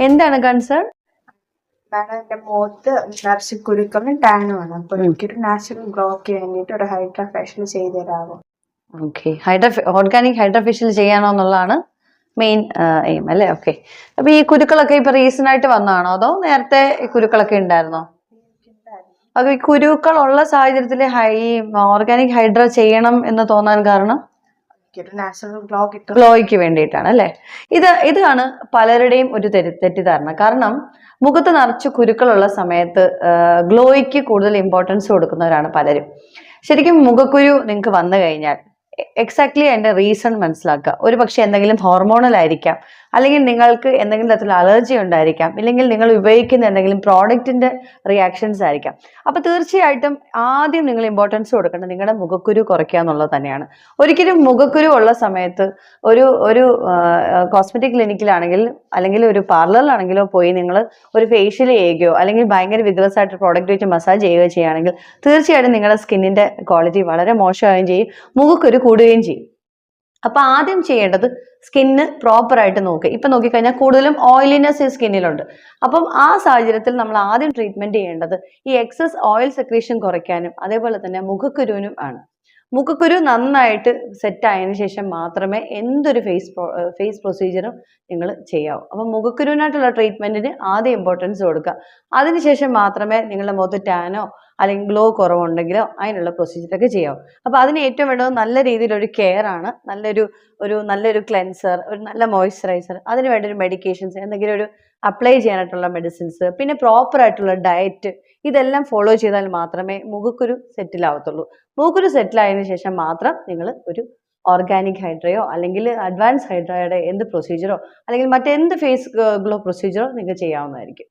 എന്താണ് കൺസേൺ? കാരണം എന്റെ മുഖത്ത് നിറച്ച് കുരുക്കളും ടാനുമാണ്. അപ്പൊ എനിക്കൊരു നാച്ചുറൽ ഗ്ലോക്ക് വേണ്ടിയിട്ട് ഒരു ഹൈഡ്രാ ഫേഷ്യൽ ചെയ്തു തരാമോ? ഓക്കെ, ഓർഗാനിക് ഹൈഡ്രാ ഫേഷ്യൽ ചെയ്യാനോ എന്നുള്ളതാണ് മെയിൻ എയിം അല്ലേ? ഓക്കെ. അപ്പൊ ഈ കുരുക്കളൊക്കെ ഇപ്പൊ റീസെന്റ് ആയിട്ട് വന്നതാണോ അതോ നേരത്തെ ഈ കുരുക്കളൊക്കെ ഉണ്ടായിരുന്നോ? അത് ഈ കുരുക്കൾ ഉള്ള സാഹചര്യത്തിൽ ഓർഗാനിക് ഹൈഡ്രാ ചെയ്യണം എന്ന് തോന്നാൻ കാരണം നാച്ചുറൽ ഗ്ലോയ്ക്ക് വേണ്ടിയിട്ടാണ് അല്ലെ? ഇതാണ് പലരുടെയും ഒരു തെറ്റിദ്ധാരണ. കാരണം മുഖത്ത് നിറച്ച് കുരുക്കളുള്ള സമയത്ത് ഗ്ലോയ്ക്ക് കൂടുതൽ ഇമ്പോർട്ടൻസ് കൊടുക്കുന്നവരാണ് പലരും. ശരിക്കും മുഖക്കുരു നിങ്ങൾക്ക് വന്നു കഴിഞ്ഞാൽ എക്സാക്ട്ലി അതിന്റെ റീസൺ മനസ്സിലാക്കുക. ഒരു പക്ഷെ എന്തെങ്കിലും ഹോർമോണൽ ആയിരിക്കാം, അല്ലെങ്കിൽ നിങ്ങൾക്ക് എന്തെങ്കിലും തരത്തിലുള്ള അലർജി ഉണ്ടായിരിക്കാം, ഇല്ലെങ്കിൽ നിങ്ങൾ ഉപയോഗിക്കുന്ന എന്തെങ്കിലും പ്രോഡക്റ്റിന്റെ റിയാക്ഷൻസ് ആയിരിക്കാം. അപ്പൊ തീർച്ചയായിട്ടും ആദ്യം നിങ്ങൾ ഇമ്പോർട്ടൻസ് കൊടുക്കേണ്ടത് നിങ്ങളുടെ മുഖക്കുരു കുറയ്ക്കുക എന്നുള്ളത് തന്നെയാണ്. ഒരിക്കലും മുഖക്കുരു ഉള്ള സമയത്ത് ഒരു കോസ്മെറ്റിക് ക്ലിനിക്കിലാണെങ്കിൽ അല്ലെങ്കിൽ ഒരു പാർലറിലാണെങ്കിലോ പോയി നിങ്ങൾ ഒരു ഫേഷ്യൽ ചെയ്യുകയോ അല്ലെങ്കിൽ ഭയങ്കര വിഗ്രസ് ആയിട്ട് പ്രോഡക്റ്റ് വെച്ച് മസാജ് ചെയ്യുകയോ ചെയ്യുകയാണെങ്കിൽ തീർച്ചയായിട്ടും നിങ്ങളുടെ സ്കിന്നിന്റെ ക്വാളിറ്റി വളരെ മോശമാവുകയും ചെയ്യും, മുഖക്കുരു കൂടുകയും ചെയ്യും. അപ്പൊ ആദ്യം ചെയ്യേണ്ടത് സ്കിന്ന് പ്രോപ്പർ ആയിട്ട് നോക്കുക. ഇപ്പൊ നോക്കിക്കഴിഞ്ഞാൽ കൂടുതലും ഓയിലിനെസ് സ്കിന്നിലുണ്ട്. അപ്പം ആ സാഹചര്യത്തിൽ നമ്മൾ ആദ്യം ട്രീറ്റ്മെന്റ് ചെയ്യേണ്ടത് ഈ എക്സസ് ഓയിൽ സെക്രീഷൻ കുറയ്ക്കാനും അതേപോലെ തന്നെ മുഖക്കുരുവിനും ആണ്. മുഖക്കുരു നന്നായിട്ട് സെറ്റ് ആയതിനു ശേഷം മാത്രമേ എന്തൊരു ഫേസ് പ്രൊസീജിയറും നിങ്ങൾ ചെയ്യാവൂ. അപ്പം മുഖക്കുരുവിനായിട്ടുള്ള ട്രീറ്റ്മെന്റിന് ആദ്യം ഇമ്പോർട്ടൻസ് കൊടുക്കുക. അതിനുശേഷം മാത്രമേ നിങ്ങളുടെ മുഖത്ത് ടാനോ അല്ലെങ്കിൽ ഗ്ലോ കുറവുണ്ടെങ്കിലോ അതിനുള്ള പ്രൊസീജിയറൊക്കെ ചെയ്യാവൂ. അപ്പൊ അതിന് ഏറ്റവും വേണ്ടത് നല്ല രീതിയിലൊരു കെയർ ആണ്. നല്ലൊരു ക്ലെൻസർ, ഒരു നല്ല മോയ്സ്ചറൈസർ, അതിന് വേണ്ട ഒരു മെഡിക്കേഷൻസ്, എന്തെങ്കിലും ഒരു അപ്ലൈ ചെയ്യാനായിട്ടുള്ള മെഡിസിൻസ്, പിന്നെ പ്രോപ്പർ ആയിട്ടുള്ള ഡയറ്റ്, ഇതെല്ലാം ഫോളോ ചെയ്താൽ മാത്രമേ മുഖക്കുരു സെറ്റിൽ ആവത്തുള്ളൂ. മുഖക്കുരു സെറ്റിൽ ആയതിനു ശേഷം മാത്രം നിങ്ങൾ ഒരു ഓർഗാനിക് ഹൈഡ്രയോ അല്ലെങ്കിൽ അഡ്വാൻസ് ഹൈഡ്രയുടെ എന്ത് പ്രൊസീജിയറോ അല്ലെങ്കിൽ മറ്റെന്ത് ഫേസ് ഗ്ലോ പ്രൊസീജിയറോ നിങ്ങൾക്ക് ചെയ്യാവുന്നതായിരിക്കും.